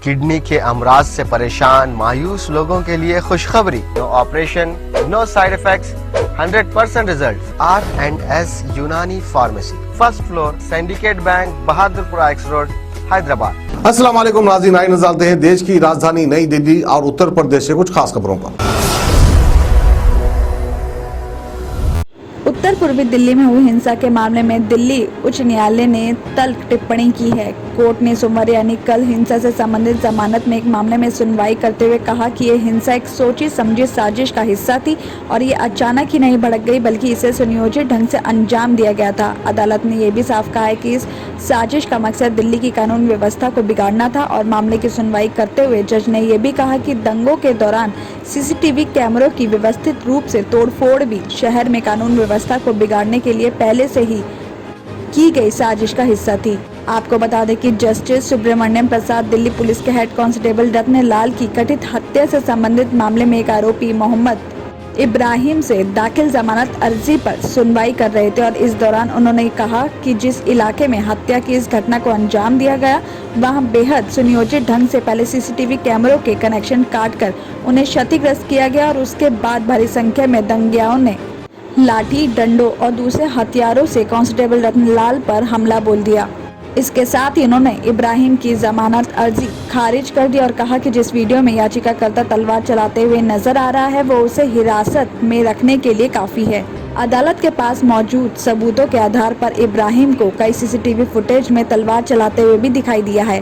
Kidney के अमराज से परेशान मायूस लोगों के लिए खुशखबरी। No operation, no side effects, 100% result. R&S Unani pharmacy, first floor, Syndicate Bank, Bahadurpura X road, Hyderabad. अस्सलाम वालेकुम नाज़रीन, आइए नजर डालते हैं देश की राजधानी नई दिल्ली और उत्तर प्रदेश से कुछ खास खबरों पर। उत्तर पूर्वी दिल्ली में हुई हिंसा के मामले में दिल्ली उच्च न्यायालय ने तल्ख टिप्पणी की है। कोर्ट ने सोमवार यानी कल हिंसा से संबंधित जमानत में एक मामले में सुनवाई करते हुए कहा कि ये हिंसा एक सोची समझी साजिश का हिस्सा थी और ये अचानक ही नहीं भड़क गई, बल्कि इसे सुनियोजित ढंग से अंजाम दिया गया था। अदालत ने यह भी साफ कहा है कि इस साजिश का मकसद दिल्ली की कानून व्यवस्था को बिगाड़ना था और मामले की सुनवाई करते हुए जज ने यह भी कहा कि दंगों के दौरान सीसीटीवी कैमरों की व्यवस्थित रूप से तोड़फोड़ भी शहर में कानून व्यवस्था को बिगाड़ने के लिए पहले से ही की गई साजिश का हिस्सा थी। आपको बता दें कि जस्टिस सुब्रमण्यम प्रसाद दिल्ली पुलिस के हेड कांस्टेबल रत्न लाल की कथित हत्या से संबंधित मामले में एक आरोपी मोहम्मद इब्राहिम से दाखिल जमानत अर्जी पर सुनवाई कर रहे थे और इस दौरान उन्होंने कहा कि जिस इलाके में हत्या की इस घटना को अंजाम दिया गया वहां बेहद सुनियोजित ढंग से पहले सीसीटीवी कैमरों के कनेक्शन काटकर उन्हें क्षतिग्रस्त किया गया और उसके बाद भारी संख्या में दंगियाओं ने लाठी, डंडों और दूसरे हथियारों से कांस्टेबल रत्नलाल पर हमला बोल दिया। इसके साथ ही उन्होंने इब्राहिम की जमानत अर्जी खारिज कर दी और कहा कि जिस वीडियो में याचिकाकर्ता तलवार चलाते हुए नजर आ रहा है वो उसे हिरासत में रखने के लिए काफी है। अदालत के पास मौजूद सबूतों के आधार पर इब्राहिम को कई सीसीटीवी फुटेज में तलवार चलाते हुए भी दिखाई दिया है।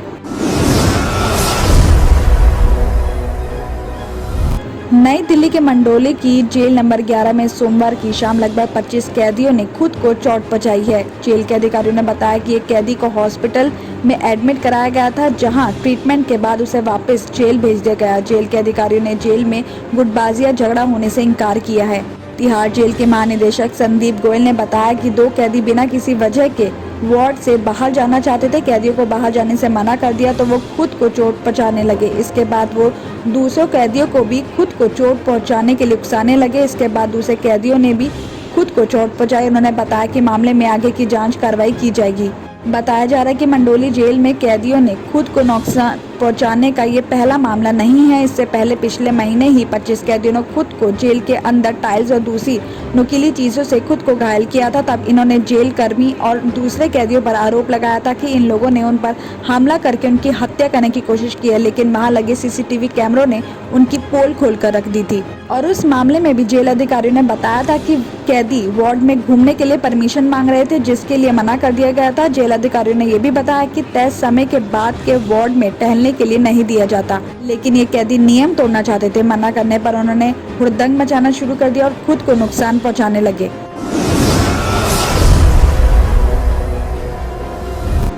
नई दिल्ली के मंडोले की जेल नंबर 11 में सोमवार की शाम लगभग 25 कैदियों ने खुद को चोट पहुंचाई है। जेल के अधिकारियों ने बताया कि एक कैदी को हॉस्पिटल में एडमिट कराया गया था, जहां ट्रीटमेंट के बाद उसे वापस जेल भेज दिया गया। जेल के अधिकारियों ने जेल में गुटबाजी या झगड़ा होने से इनकार किया है। तिहाड़ जेल के महानिदेशक संदीप गोयल ने बताया कि 2 कैदी बिना किसी वजह के वार्ड से बाहर जाना चाहते थे। कैदियों को बाहर जाने से मना कर दिया तो वो खुद को चोट पहुंचाने लगे। इसके बाद वो दूसरे कैदियों को भी खुद को चोट पहुंचाने के लिए उकसाने लगे। इसके बाद दूसरे कैदियों ने भी खुद को चोट पहुंचाई। उन्होंने बताया कि मामले में आगे की जांच कार्रवाई की जाएगी। बताया जा रहा है कि मंडोली जेल में कैदियों ने खुद को नुकसान पहुंचाने का ये पहला मामला नहीं है। इससे पहले पिछले महीने ही 25 कैदियों ने खुद को जेल के अंदर टाइल्स और दूसरी नुकीली चीजों से खुद को घायल किया था। तब इन्होंने जेल कर्मी और दूसरे कैदियों पर आरोप लगाया था कि इन लोगों ने उन पर हमला करके उनकी हत्या करने की कोशिश की है, लेकिन वहां लगे सीसीटीवी कैमरों ने उनकी पोल खोल कर रख दी थी। और उस मामले में भी जेल अधिकारियों ने बताया था कि कैदी वार्ड में घूमने के लिए परमिशन मांग रहे थे, जिसके लिए मना कर दिया गया था। जेल अधिकारियों ने यह भी बताया कि तय समय के बाद के वार्ड में टहलने के लिए नहीं दिया जाता, लेकिन ये कैदी नियम तोड़ना चाहते थे। मना करने पर उन्होंने हुड़दंग मचाना शुरू कर दिया और खुद को नुकसान पहुंचाने लगे।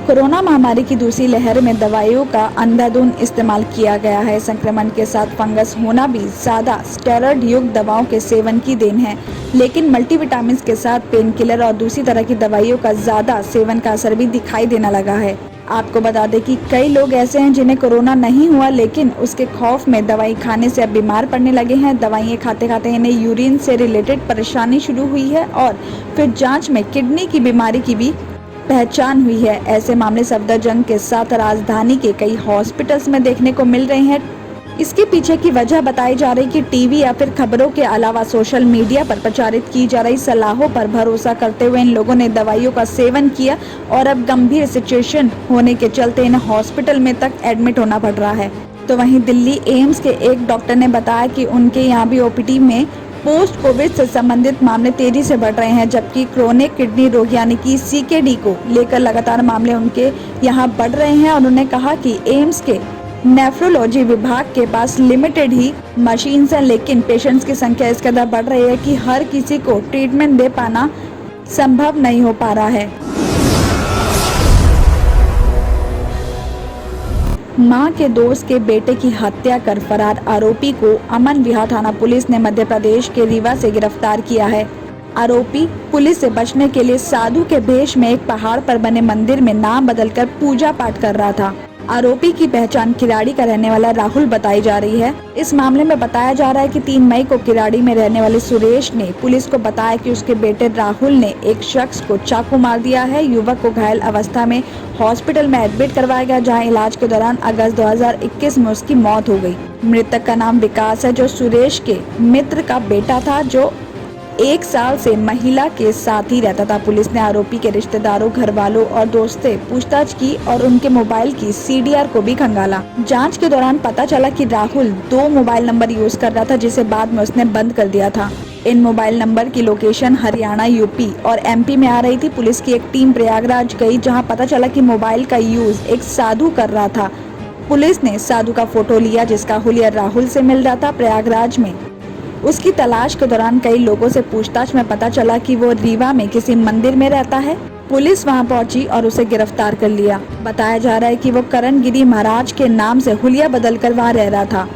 कोरोना महामारी की दूसरी लहर में दवाइयों का अंधाधुंध इस्तेमाल किया गया है। संक्रमण के साथ फंगस होना भी ज्यादा स्टेरॉइड युक्त दवाओं के सेवन की देन है, लेकिन मल्टीविटामिन के साथ पेन किलर और दूसरी तरह की दवाइयों का ज्यादा सेवन का असर भी दिखाई देने लगा है। आपको बता दें कि कई लोग ऐसे हैं जिन्हें कोरोना नहीं हुआ, लेकिन उसके खौफ में दवाई खाने से अब बीमार पड़ने लगे हैं। दवाइयाँ खाते खाते इन्हें यूरिन से रिलेटेड परेशानी शुरू हुई है और फिर जांच में किडनी की बीमारी की भी पहचान हुई है। ऐसे मामले सफदरजंग के साथ राजधानी के कई हॉस्पिटल्स में देखने को मिल रहे हैं। इसके पीछे की वजह बताई जा रही कि टीवी या फिर खबरों के अलावा सोशल मीडिया पर प्रचारित की जा रही सलाहों पर भरोसा करते हुए इन लोगों ने दवाइयों का सेवन किया और अब गंभीर सिचुएशन होने के चलते इन्हें हॉस्पिटल में तक एडमिट होना पड़ रहा है। तो वहीं दिल्ली एम्स के एक डॉक्टर ने बताया कि उनके यहाँ भी ओपीडी में पोस्ट कोविड से संबंधित मामले तेजी से बढ़ रहे हैं, जबकि क्रोनिक किडनी रोग यानी कि CKD को लेकर लगातार मामले उनके यहाँ बढ़ रहे हैं। और उन्होंने कहा कि एम्स के नेफ्रोलॉजी विभाग के पास लिमिटेड ही मशीन है, लेकिन पेशेंट्स की संख्या इस कदर बढ़ रही है कि हर किसी को ट्रीटमेंट दे पाना संभव नहीं हो पा रहा है। मां के दोस्त के बेटे की हत्या कर फरार आरोपी को अमन विहार थाना पुलिस ने मध्य प्रदेश के रीवा से गिरफ्तार किया है। आरोपी पुलिस से बचने के लिए साधु के भेष में एक पहाड़ पर बने मंदिर में नाम बदलकर पूजा पाठ कर रहा था। आरोपी की पहचान किराड़ी का रहने वाला राहुल बताई जा रही है। इस मामले में बताया जा रहा है कि 3 मई को किराड़ी में रहने वाले सुरेश ने पुलिस को बताया कि उसके बेटे राहुल ने एक शख्स को चाकू मार दिया है। युवक को घायल अवस्था में हॉस्पिटल में एडमिट करवाया गया, जहां इलाज के दौरान अगस्त 2021 में उसकी मौत हो गई। मृतक का नाम विकास है, जो सुरेश के मित्र का बेटा था, जो 1 साल से महिला के साथ ही रहता था। पुलिस ने आरोपी के रिश्तेदारों, घर वालों और दोस्त से पूछताछ की और उनके मोबाइल की CDR को भी खंगाला। जांच के दौरान पता चला कि राहुल 2 मोबाइल नंबर यूज कर रहा था, जिसे बाद में उसने बंद कर दिया था। इन मोबाइल नंबर की लोकेशन हरियाणा, यूपी और MP में आ रही थी। पुलिस की एक टीम प्रयागराज गई, जहाँ पता चला कि मोबाइल का यूज एक साधु कर रहा था। पुलिस ने साधु का फोटो लिया, जिसका हुलिया राहुल से मिल रहा था। प्रयागराज में उसकी तलाश के दौरान कई लोगों से पूछताछ में पता चला कि वो रीवा में किसी मंदिर में रहता है। पुलिस वहां पहुंची और उसे गिरफ्तार कर लिया। बताया जा रहा है कि वो करणगिरी महाराज के नाम से हुलिया बदलकर वहां रह रहा था।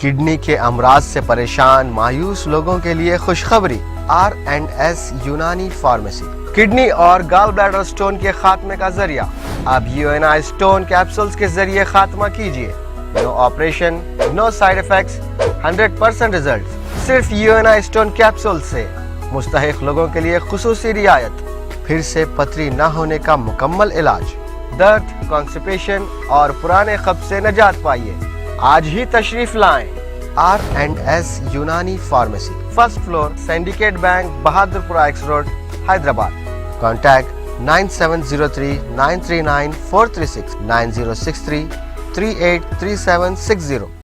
किडनी के अमराज से परेशान मायूस लोगों के लिए खुशखबरी। R&S यूनानी फार्मेसी किडनी और गॉल ब्लैडर स्टोन के खात्मे का जरिया। अब UNI स्टोन कैप्सूल्स के जरिए खात्मा कीजिए। No operation, no side effects, 100% result. सिर्फ UNI स्टोन कैप्सूल से मुस्तहिक लोगों के लिए खुसूसी रियायत। फिर से पथरी न होने का मुकम्मल इलाज। दर्द, कॉन्स्टिपेशन और पुराने कब्ज से निजात पाइए। आज ही तशरीफ लाएं। R&S Unani pharmacy, 1st floor, Syndicate Bank, Bahadurpura X road, Hyderabad. Contact 9703 939 436 9063 383760।